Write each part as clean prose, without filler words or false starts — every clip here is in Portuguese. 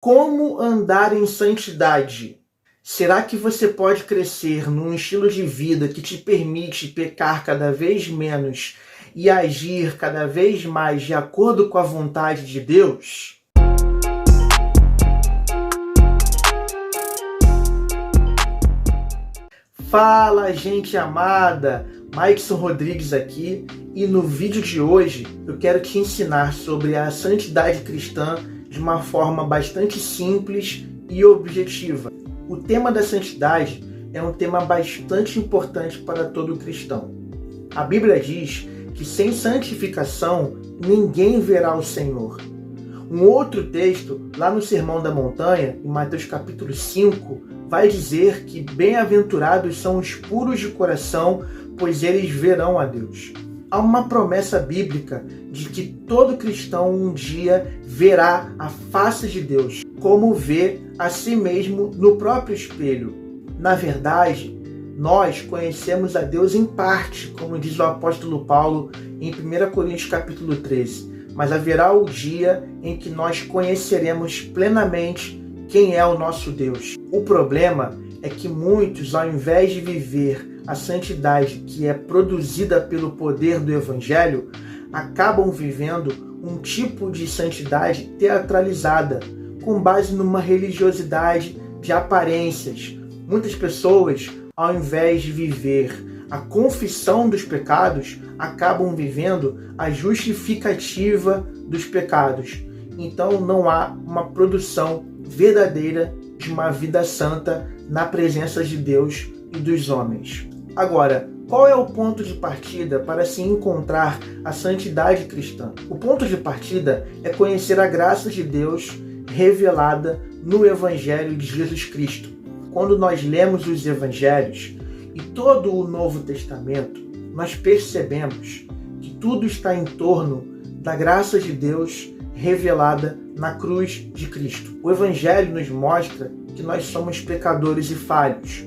Como andar em santidade? Será que você pode crescer num estilo de vida que te permite pecar cada vez menos e agir cada vez mais de acordo com a vontade de Deus? Fala, gente amada! Maikson Rodrigues aqui, e no vídeo de hoje eu quero te ensinar sobre a santidade cristã de uma forma bastante simples e objetiva. O tema da santidade é um tema bastante importante para todo cristão. A Bíblia diz que sem santificação ninguém verá o Senhor. Um outro texto, lá no Sermão da Montanha, em Mateus capítulo 5, vai dizer que bem-aventurados são os puros de coração, pois eles verão a Deus. Há uma promessa bíblica de que todo cristão um dia verá a face de Deus, como vê a si mesmo no próprio espelho. Na verdade, nós conhecemos a Deus em parte, como diz o apóstolo Paulo em 1 Coríntios capítulo 13. Mas haverá o dia em que nós conheceremos plenamente quem é o nosso Deus. O problema é que muitos, ao invés de viver a santidade que é produzida pelo poder do Evangelho, acabam vivendo um tipo de santidade teatralizada, com base numa religiosidade de aparências. Muitas pessoas, ao invés de viver a confissão dos pecados, acabam vivendo a justificativa dos pecados. Então não há uma produção verdadeira de uma vida santa na presença de Deus e dos homens. Agora, qual é o ponto de partida para se encontrar a santidade cristã? O ponto de partida é conhecer a graça de Deus revelada no Evangelho de Jesus Cristo. Quando nós lemos os Evangelhos e todo o Novo Testamento, nós percebemos que tudo está em torno da graça de Deus revelada na cruz de Cristo. O Evangelho nos mostra que nós somos pecadores e falhos.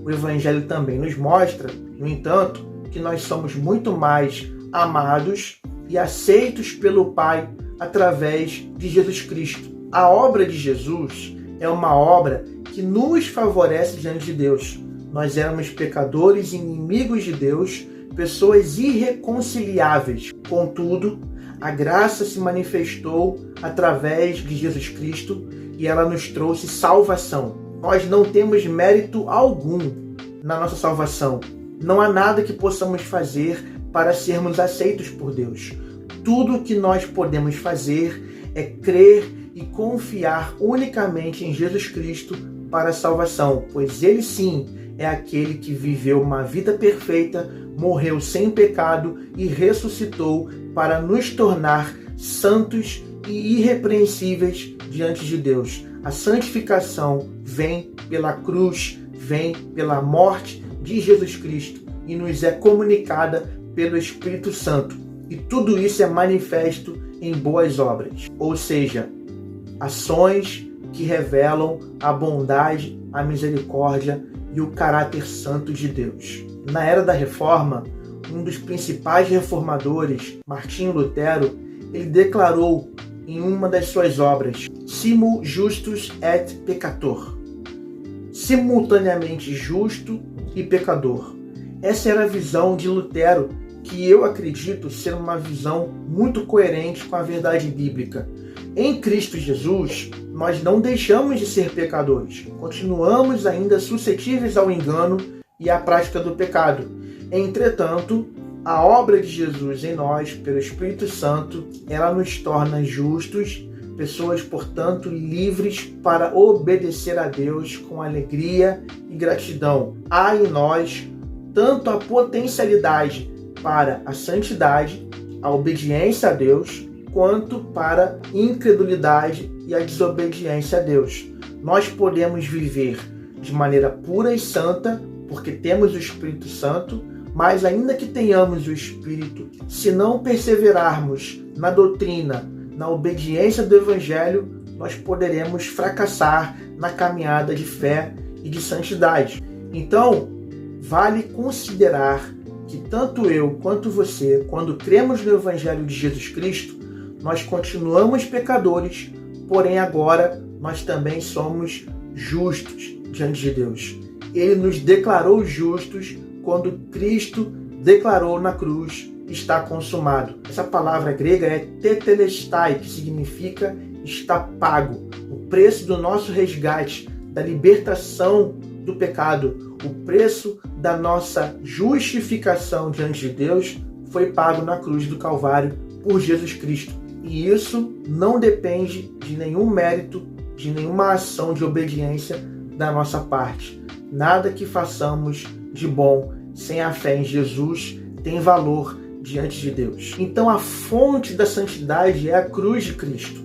O Evangelho também nos mostra, no entanto, que nós somos muito mais amados e aceitos pelo Pai através de Jesus Cristo. A obra de Jesus é uma obra que nos favorece diante de Deus. Nós éramos pecadores e inimigos de Deus, pessoas irreconciliáveis. Contudo, a graça se manifestou através de Jesus Cristo e ela nos trouxe salvação. Nós não temos mérito algum na nossa salvação. Não há nada que possamos fazer para sermos aceitos por Deus. Tudo o que nós podemos fazer é crer e confiar unicamente em Jesus Cristo para a salvação, pois Ele sim é aquele que viveu uma vida perfeita, morreu sem pecado e ressuscitou para nos tornar santos e irrepreensíveis diante de Deus. A santificação vem pela cruz, vem pela morte de Jesus Cristo e nos é comunicada pelo Espírito Santo. E tudo isso é manifesto em boas obras, ou seja, ações que revelam a bondade, a misericórdia e o caráter santo de Deus. Na era da Reforma, um dos principais reformadores, Martinho Lutero, ele declarou em uma das suas obras, Simul justus et peccator, simultaneamente justo e pecador. Essa era a visão de Lutero, que eu acredito ser uma visão muito coerente com a verdade bíblica. Em Cristo Jesus, nós não deixamos de ser pecadores, continuamos ainda suscetíveis ao engano e à prática do pecado. Entretanto, a obra de Jesus em nós, pelo Espírito Santo, ela nos torna justos, pessoas, portanto, livres para obedecer a Deus com alegria e gratidão. Há em nós tanto a potencialidade para a santidade, a obediência a Deus, quanto para a incredulidade e a desobediência a Deus. Nós podemos viver de maneira pura e santa, porque temos o Espírito Santo, mas ainda que tenhamos o Espírito, se não perseverarmos na doutrina, na obediência do Evangelho, nós poderemos fracassar na caminhada de fé e de santidade. Então, vale considerar que tanto eu quanto você, quando cremos no Evangelho de Jesus Cristo, nós continuamos pecadores, porém agora nós também somos justos diante de Deus. Ele nos declarou justos quando Cristo declarou na cruz: está consumado. Essa palavra grega é tetelestai, que significa está pago. O preço do nosso resgate, da libertação do pecado, o preço da nossa justificação diante de Deus foi pago na cruz do Calvário por Jesus Cristo. E isso não depende de nenhum mérito, de nenhuma ação de obediência da nossa parte. Nada que façamos de bom sem a fé em Jesus tem valor diante de Deus. Então a fonte da santidade é a cruz de Cristo.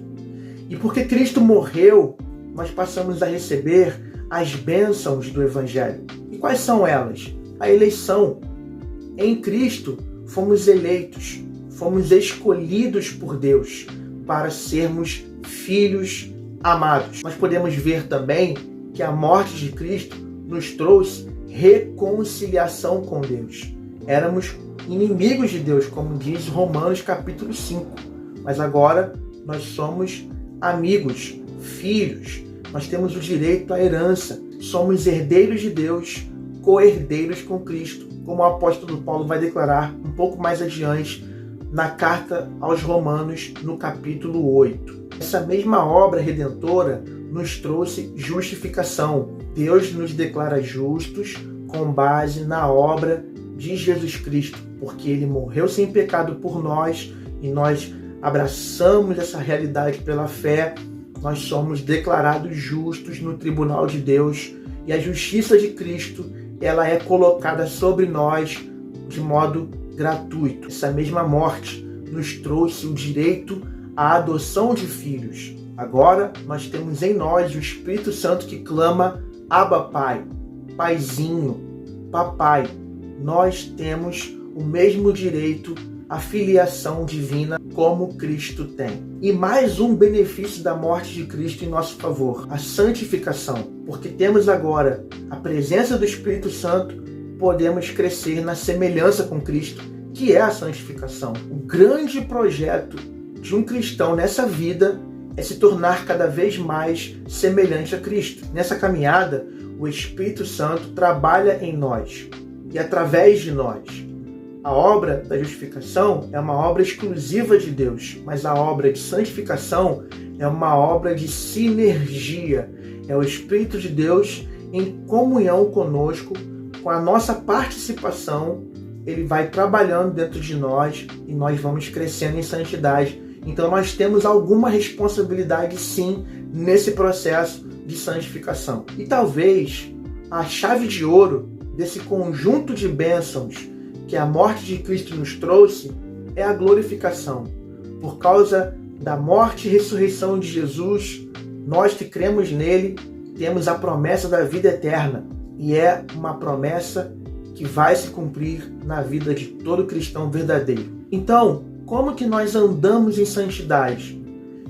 E porque Cristo morreu, nós passamos a receber as bênçãos do Evangelho. E quais são elas? A eleição. Em Cristo fomos eleitos, fomos escolhidos por Deus para sermos filhos amados. Nós podemos ver também que a morte de Cristo nos trouxe reconciliação com Deus. Éramos inimigos de Deus, como diz Romanos capítulo 5. Mas agora nós somos amigos, filhos. Nós temos o direito à herança. Somos herdeiros de Deus, co-herdeiros com Cristo, como o apóstolo Paulo vai declarar um pouco mais adiante na carta aos Romanos, no capítulo 8. Essa mesma obra redentora nos trouxe justificação. Deus nos declara justos com base na obra de Jesus Cristo, porque Ele morreu sem pecado por nós e nós abraçamos essa realidade pela fé. Nós somos declarados justos no tribunal de Deus e a justiça de Cristo, ela é colocada sobre nós de modo gratuito. Essa mesma morte nos trouxe o direito à adoção de filhos. Agora nós temos em nós o Espírito Santo que clama: Abba, Pai, Paizinho, Papai. Nós temos o mesmo direito à filiação divina como Cristo tem. E mais um benefício da morte de Cristo em nosso favor: a santificação. Porque temos agora a presença do Espírito Santo, podemos crescer na semelhança com Cristo, que é a santificação. O grande projeto de um cristão nessa vida é se tornar cada vez mais semelhante a Cristo. Nessa caminhada, o Espírito Santo trabalha em nós e através de nós. A obra da justificação é uma obra exclusiva de Deus, mas a obra de santificação é uma obra de sinergia. É o Espírito de Deus em comunhão conosco, com a nossa participação. Ele vai trabalhando dentro de nós e nós vamos crescendo em santidade. Então nós temos alguma responsabilidade sim nesse processo de santificação. E talvez a chave de ouro desse conjunto de bênçãos que a morte de Cristo nos trouxe é a glorificação. Por causa da morte e ressurreição de Jesus, nós que cremos nele temos a promessa da vida eterna. E é uma promessa que vai se cumprir na vida de todo cristão verdadeiro. Então, como que nós andamos em santidade?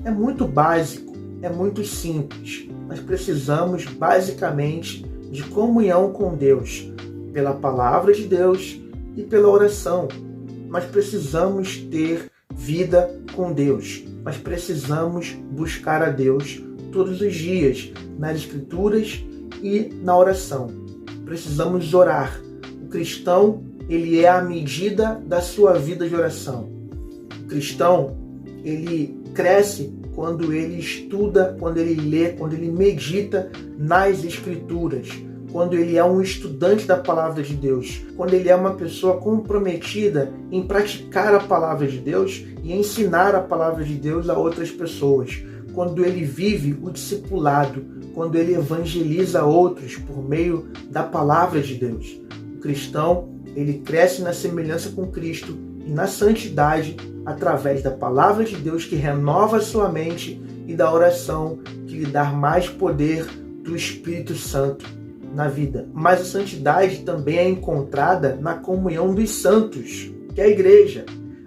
É muito básico, é muito simples. Nós precisamos basicamente de comunhão com Deus, pela palavra de Deus e pela oração. Nós precisamos ter vida com Deus. Nós precisamos buscar a Deus todos os dias, nas Escrituras e na oração. Precisamos orar. O cristão, ele é a medida da sua vida de oração. O cristão, ele cresce quando ele estuda, quando ele lê, quando ele medita nas Escrituras, quando ele é um estudante da palavra de Deus, quando ele é uma pessoa comprometida em praticar a palavra de Deus e ensinar a palavra de Deus a outras pessoas, quando ele vive o discipulado, quando ele evangeliza outros por meio da palavra de Deus. O cristão, ele cresce na semelhança com Cristo e na santidade através da palavra de Deus que renova a sua mente e da oração que lhe dá mais poder do Espírito Santo na vida. Mas a santidade também é encontrada na comunhão dos santos, que é a igreja.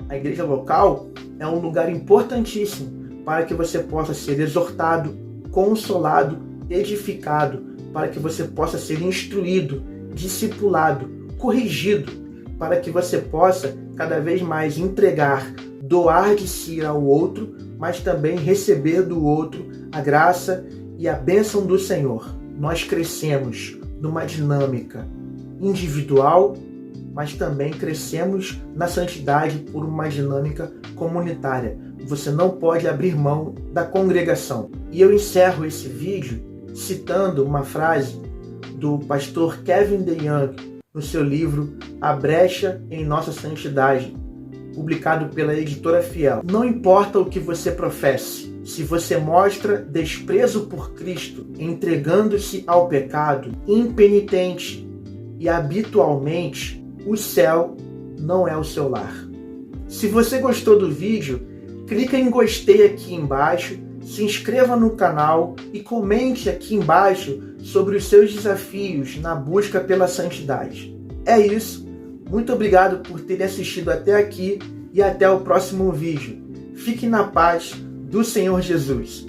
A igreja local é um lugar importantíssimo para que você possa ser exortado, consolado, edificado, para que você possa ser instruído, discipulado, corrigido, para que você possa cada vez mais entregar, doar de si ao outro, mas também receber do outro a graça e a bênção do Senhor, nós crescemos numa dinâmica individual, mas também crescemos na santidade por uma dinâmica comunitária. Você não pode abrir mão da congregação. E eu encerro esse vídeo citando uma frase do pastor Kevin DeYoung no seu livro A Brecha em Nossa Santidade, publicado pela editora Fiel. Não importa o que você professe, se você mostra desprezo por Cristo, entregando-se ao pecado, impenitente e habitualmente, o céu não é o seu lar. Se você gostou do vídeo, clica em gostei aqui embaixo, se inscreva no canal e comente aqui embaixo sobre os seus desafios na busca pela santidade. É isso, muito obrigado por ter assistido até aqui e até o próximo vídeo. Fique na paz do Senhor Jesus.